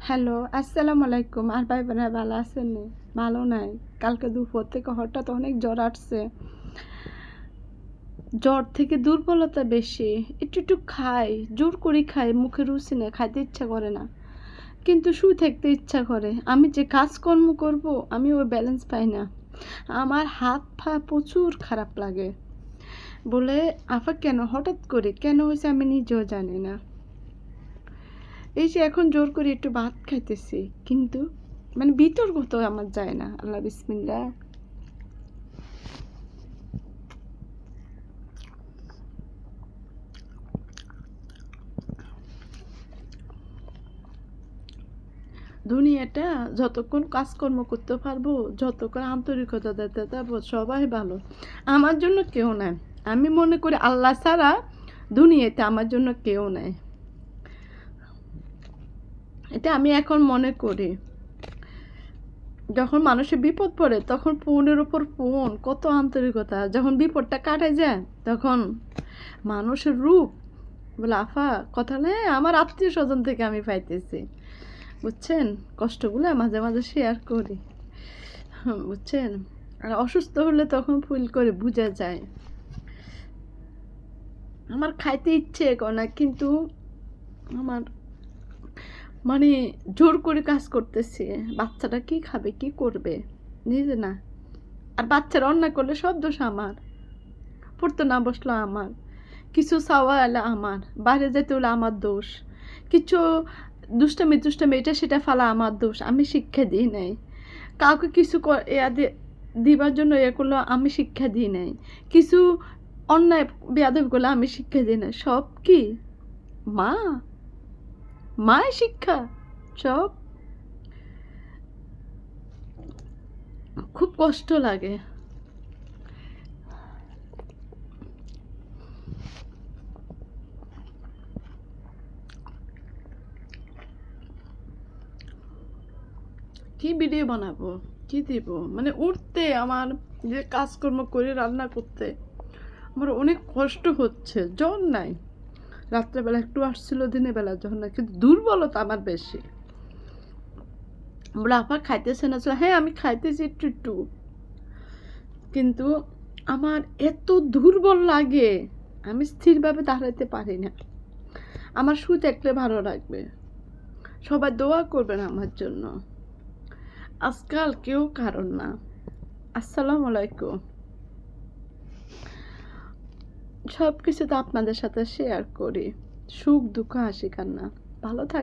Hello, আসসালামু আলাইকুম। আর ভাই বোনেরা ভালো আছেন নি? ভালো নাই। কালকে দুপুর থেকে হঠাৎ অনেক জ্বর আসছে। জ্বর থেকে দুর্বলতা বেশি। একটু একটু খাই, জোর করে খাই, মুখে রুচি নেই, খাইতে ইচ্ছা করে না। কিন্তু শুয়ে থাকতে ইচ্ছা করে। আমি যে কাজকর্ম করব, আমি ওই ব্যালেন্স পাই না। আমার হাত পা প্রচুর খারাপ লাগে। বলে, আপা কেন হঠাৎ করে কেন হয়েছে আমি নিজেও জানি না। এই যে এখন জোর করে একটু ভাত খাইতেছি, কিন্তু মানে বিতর্ক তো আমার যায় না। আল্লাহ বিসমিল্লাহ। দুনিয়াটা যতক্ষণ কাজকর্ম করতে পারবো, যতক্ষণ আন্তরিকতা দিতে পারবো, সবাই ভালো। আমার জন্য কেউ নাই। আমি মনে করি আল্লাহ ছাড়া দুনিয়াতে আমার জন্য কেউ নাই। এটা আমি এখন মনে করি। যখন মানুষের বিপদ পড়ে তখন ফোনের উপর ফোন, কত আন্তরিকতা। যখন বিপদটা কাটে যায় তখন মানুষের রূপ বলে, আফা কথা নেই, আমার আত্মীয় স্বজন থেকে আমি পাইতেছি। বুঝছেন, কষ্টগুলো মাঝে মাঝে শেয়ার করি। বুঝছেন, আর অসুস্থ হলে তখন ফিল করে বোঝা যায়। আমার খাইতে ইচ্ছে করে না, কিন্তু আমার মানে জোর করে কাজ করতেছি। বাচ্চাটা কি খাবে, কি করবে, নিজে না। আর বাচ্চারা অন্যায় করলে সব দোষ আমার। পড়তে না বসলো আমার, কিছু চাওয়া এলে আমার, বাইরে যেতে হলে আমার দোষ, কিছু দুষ্টামি এটা সেটা ফালা আমার দোষ। আমি শিক্ষা দিই নাই কাউকে। কিছু দিবার জন্য করলো আমি শিক্ষা দিই নাই। কিছু অন্যায় বেয়াদবি করলে আমি শিক্ষা দিই নাই। সব কি মা, মাই শিক্ষা সব। খুব কষ্ট লাগে। কি ভিডিও বানাবো, কি দিব, মানে উঠতে আমার, যে কাজকর্ম করে রান্না করতে আমার অনেক কষ্ট হচ্ছে। জ্বর নাই, রাত্রেবেলা একটু আসছিল, দিনের বেলা যখন না, কিন্তু দুর্বলতা আমার বেশি। বলে আপা খাইতেছে না? হ্যাঁ আমি খাইতেছি একটু একটু, কিন্তু আমার এত দুর্বল লাগে, আমি স্থিরভাবে দাঁড়াতে পারি না। আমার শুয়ে থাকলে ভালো লাগবে। সবাই দোয়া করবেন আমার জন্য। আজকাল কেউ কারণ না। আসসালামু আলাইকুম। সব কিছু তো আপনাদের সাথে শেয়ার করি, সুখ দুঃখ হাসি কান্না। ভালো থাক।